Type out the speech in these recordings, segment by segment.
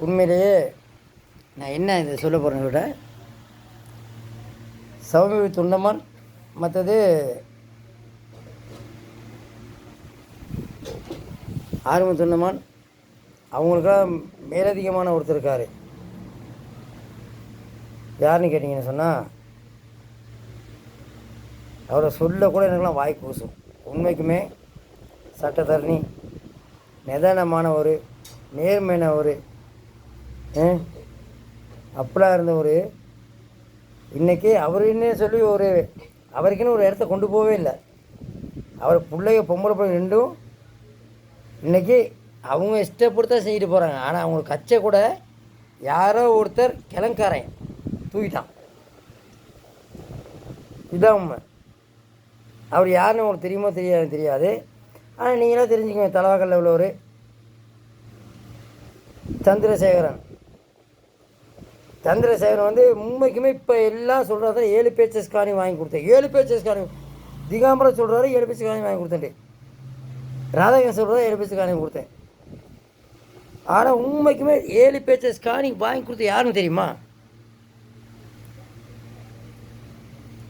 உண்மையிலேயே நான் என்ன இதை சொல்ல போகிறேன்னு விட சௌமிய துண்டமான் மற்றது ஆர்வ துண்டமான் அவங்களுக்கெல்லாம் மேலதிகமான ஒருத்தர் இருக்கார். யாருன்னு கேட்டிங்கன்னு சொன்னால் அவரை சொல்ல கூட எனக்குலாம் வாய் கூசும். உண்மைக்குமே சட்டத்தரணி, நிதானமானவர், நேர்மையானவர், அப்படிலாம் இருந்தவர் இன்றைக்கி அவருன்னே சொல்லி அவருக்குன்னு ஒரு இடத்த கொண்டு போகவே இல்லை. அவர் பிள்ளைங்க பொம்பளை பிள்ளை ரெண்டும் இன்றைக்கி அவங்க இஷ்டப்படுத்தா செஞ்சுட்டு போகிறாங்க. ஆனால் அவங்க கச்சை கூட யாரோ ஒருத்தர் கிளங்காரன் தூக்கிட்டான். இதுதான் உண்மை. அவர் யாருன்னு உங்களுக்கு தெரியுமோ தெரியாது. ஆனால் நீங்களாம் தெரிஞ்சுக்கோங்க. தலவாக்கல்ல உள்ளவர் சந்திரசேகரன் வந்து உண்மைக்குமே இப்போ எல்லாம் சொல்கிறாரு 7 பேச்சஸ் காணி வாங்கி கொடுத்தேன். 7 பேச்சஸ் காணி திகாம்பரம் சொல்கிறாரு 7 பேச்சஸ் காணி வாங்கி கொடுத்தேன். ராதாகிருஷ்ணன் சொல்கிறதா 7 பேச்சஸ் காணி கொடுத்தேன். ஆனால் உண்மைக்குமே 7 பேச்சஸ் காணி வாங்கி கொடுத்த யாருன்னு தெரியுமா?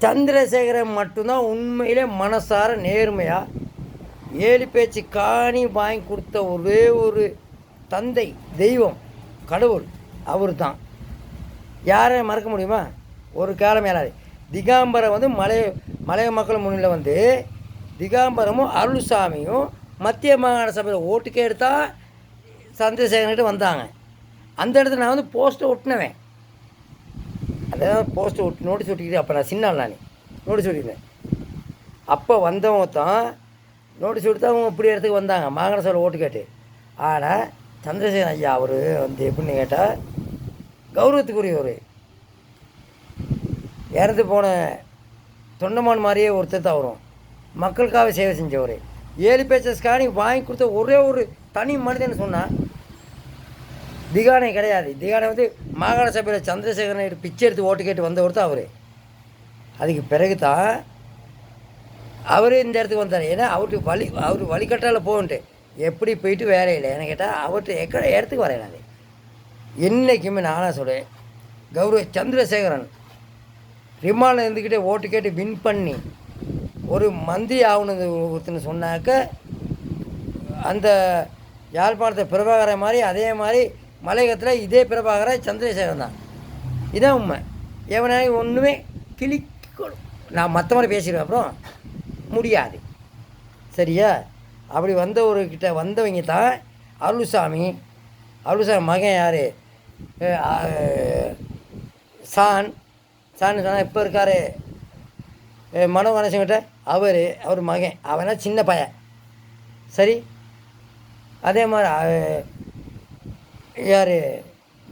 சந்திரசேகரன் மட்டும்தான் உண்மையிலே மனசார நேர்மையாக 7 பேச்சு காணி வாங்கி கொடுத்த ஒரே ஒரு தந்தை, தெய்வம், கடவுள் அவர் தான். யாரையும் மறக்க முடியுமா? ஒரு காலம் மேலாது திகாம்பரம் வந்து மலைய மக்கள் முன்னில் வந்து திகாம்பரமும் அருள்சாமியும் மத்திய மாகாண சபையில் ஓட்டுக்கே எடுத்தால் சந்திரசேகரன்கிட்ட வந்தாங்க. அந்த இடத்துல நான் வந்து போஸ்ட்டை ஒட்டினவேன். அதான் போஸ்ட்டை ஒட்டி நோட்டீஸ் ஒட்டிக்கிட்டு அப்போ நான் சின்ன நான் நோட்டீஸ் ஒட்டிக்கிறேன். அப்போ வந்தவங்க தான் நோட்டீஸ் ஒட்டி தான் அவங்க இப்படி இடத்துக்கு வந்தாங்க மாகாண சபையில் ஓட்டு கேட்டு. ஆனால் சந்திரசேகரன் ஐயா அவர் வந்து எப்படின்னு கேட்டால் கௌரவத்துக்குரியவர். இறந்து போன தொண்டமான் மாதிரியே ஒருத்தர் தான் வரும். மக்களுக்காக சேவை செஞ்சவர். 7 பேச்சஸ் காணி வாங்கி கொடுத்த ஒரே ஒரு தனி மனிதன் சொன்னால் திகானை கிடையாது. திகானை வந்து மாகாண சபையில் சந்திரசேகரனை பிச்சை எடுத்து ஓட்டு கேட்டு வந்தவர் தான் அவர். அதுக்கு பிறகு தான் அவர் இந்த இடத்துக்கு வந்தார். ஏன்னா அவர் வழிகட்டால் போகன்ட்டு எப்படி போயிட்டு வேலை இல்லை. ஏன்னு கேட்டால் அவர்கிட்ட இடத்துக்கு வரையினாது. என்றைக்குமே நானாக சொல்கிறேன், கௌரவ சந்திரசேகரன் ரிமாண்டில் இருந்துக்கிட்டே ஓட்டு கேட்டு வின் பண்ணி ஒரு மந்திரி ஆகணுது ஒருத்தன்னு சொன்னாக்க அந்த யாழ்ப்பாணத்தை பிரபாகரன் மாதிரி அதே மாதிரி மலையகத்தில் இதே பிரபாகரன் சந்திரசேகரன் தான். இதான் உண்மை. எவனா ஒன்றுமே கிளிக்கணும். நான் மற்ற மாதிரி பேசிடுவேன், அப்புறம் முடியாது. சரியா? அப்படி வந்தவர்கிட்ட வந்தவங்க தான் அருள்சாமி மகன் யார்? சான் சொன்னால் இப்போ இருக்கார் மனோ கணேசன்கிட்ட அவர் மகன். அவனா சின்ன பையன். சரி, அதே மாதிரி யார்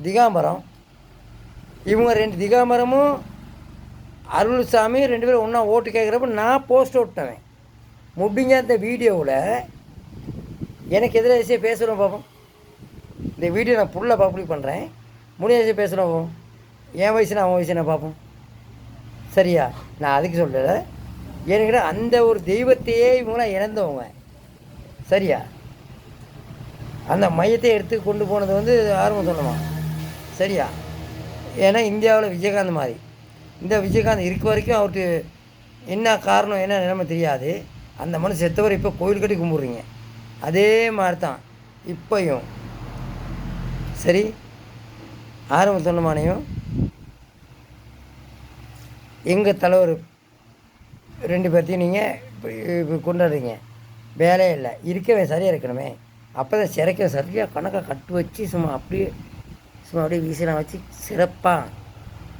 திகாம்பரம். இவங்க 2 திகாம்பரமும் அருள்சாமி 2 பேரும் ஒன்றா ஓட்டு கேட்குறப்ப நான் போஸ்ட் ஓட்டினேன். முடிஞ்ச அந்த வீடியோவில் எனக்கு எதிராக விஷயம் பேசுகிறோம் பார்ப்போம். இந்த வீடியோ நான் ஃபுல்லாக பப்ளிக் பண்ணுறேன். முடிஞ்ச விஷயம் பேசுகிறோம் பார்ப்போம். என் வயசுனா அவன் வயசுனா பார்ப்போம். சரியா? நான் அதுக்கு சொல்லலை. ஏன்னுக்கிட்ட அந்த ஒரு தெய்வத்தையே இவங்களாம் இழந்தவங்க. சரியா? அந்த மையத்தை எடுத்து கொண்டு போனது வந்து ஆர்வம் சொல்லணும். சரியா? ஏன்னா இந்தியாவில் விஜயகாந்த் மாதிரி இந்த விஜயகாந்த் இருக்க வரைக்கும் அவருக்கு என்ன காரணம் என்ன நிலைமை தெரியாது. அந்த மனு செத்தவர் இப்போ கோயில் கட்டி கும்பிட்றீங்க. அதே மாதிரி தான் இப்பையும். சரி, ஆர்வ தொண்டமானையும் எங்கள் தலைவர் 2 பேர்த்தையும் நீங்கள் இப்போ கொண்டாடுறீங்க. வேலையே இல்லை, இருக்கவே சரியாக இருக்கணுமே. அப்போ தான் சரியாக கணக்காக கட்டு வச்சு சும்மா அப்படியே வீசலாம் வச்சு சிறப்பாக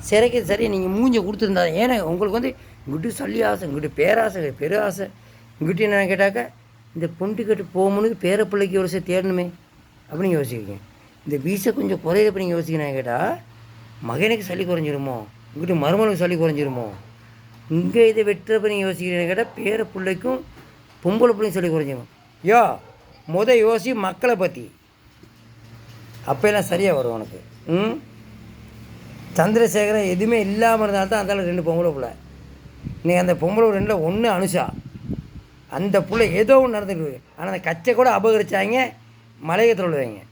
சிறைக்கிறது சரி. நீங்கள் மூஞ்சை கொடுத்துருந்தா ஏன்னா உங்களுக்கு வந்து இங்கிட்டு சல்லி ஆசை, இங்கிட்டு பேராசை, பெரு ஆசை. இங்கிட்டு என்னென்னு கேட்டாக்க இந்த பொண்டு கட்டு போகணுக்கு பேர பிள்ளைக்கு ஒரு விஷயம் தேடணுமே அப்படின்னு யோசிக்கிறீங்க. இந்த வீசை கொஞ்சம் குறையப்போ நீங்கள் யோசிக்கணும் கேட்டால் மகனுக்கு சளி குறைஞ்சிருமோ, இங்கிட்டு மருமனுக்கு சளி குறைஞ்சிருமோ. இங்கே இதை வெட்டுறப்ப நீங்கள் யோசிக்கிறீங்க கேட்டால் பேர பிள்ளைக்கும் பொம்பளை பிள்ளையும் சளி குறைஞ்சிரும். யோசி மக்களை பற்றி. அப்போல்லாம் சரியாக வரும் உனக்கு. சந்திரசேகரன் எதுவுமே இல்லாமல் இருந்தால்தான் அந்த 2 பொம்பளை பிள்ளை. நீங்கள் அந்த பொம்பளை 2 ஒன்று அனுஷா. அந்த பிள்ளை ஏதோ ஒன்று நடந்துருக்கு. ஆனால் அந்த கச்சை கூட அபகரித்தாங்க மலையகத்தில் உள்ளவங்க.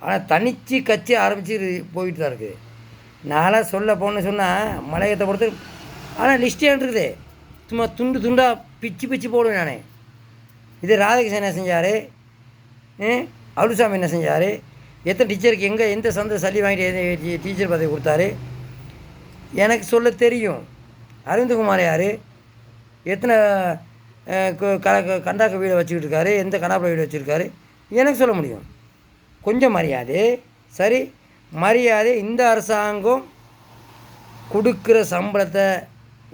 ஆனால் தனித்து கட்சி ஆரம்பித்து போயிட்டு தான் இருக்குது. நான்லாம் சொல்ல போன்னு சொன்னால் மலையத்தை பொறுத்து, ஆனால் லிஸ்ட்டே இருக்குது. சும்மா துண்டு துண்டாக பிச்சு போடுவேன் நான். இது ராதாகிருஷ்ணன் என்ன செஞ்சார், அருள்சாமி என்ன செஞ்சார், எத்தனை டீச்சருக்கு எந்த சந்தை சளி வாங்கிட்டு டீச்சர் பதவி கொடுத்தாரு எனக்கு சொல்ல தெரியும். அரவிந்தகுமார் யார், எத்தனை கண்டாக்க வீடை வச்சுக்கிட்டு இருக்காரு, எந்த கனாப்பில் வீடு வச்சுருக்காரு எனக்கு சொல்ல முடியும். கொஞ்சம் மரியாதை, சரி மரியாதை. இந்த அரசாங்கம் கொடுக்குற சம்பளத்தை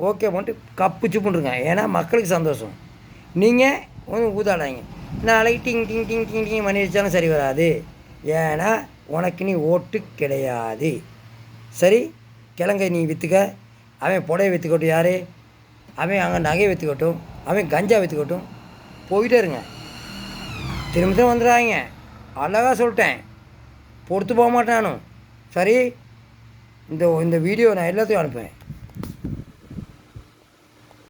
ஓகே பண்ணிட்டு கப்பு சுப்புன்றுங்க. ஏன்னா மக்களுக்கு சந்தோஷம். நீங்கள் கொஞ்சம் ஊதாடாங்க, நாளைக்கு டிங் டிங் டிங் டிங் டிங் பண்ணி வச்சாலும் சரி வராது. ஏன்னா உனக்கு நீ ஓட்டு கிடையாது. சரி, கிழங்கை நீ விற்றுக்க, அவன் புடையை விற்றுக்கட்டும், யார் அவன் அங்கே நகை விற்றுக்கட்டும், அவன் கஞ்சா விற்றுக்கட்டும், போயிட்டே இருங்க. திரும்ப வந்துடுறாங்க. அழகாக சொல்லிட்டேன், பொறுத்து போக மாட்டேன் நானும். சரி, இந்த வீடியோ நான் எல்லாத்தையும் அனுப்புவேன்.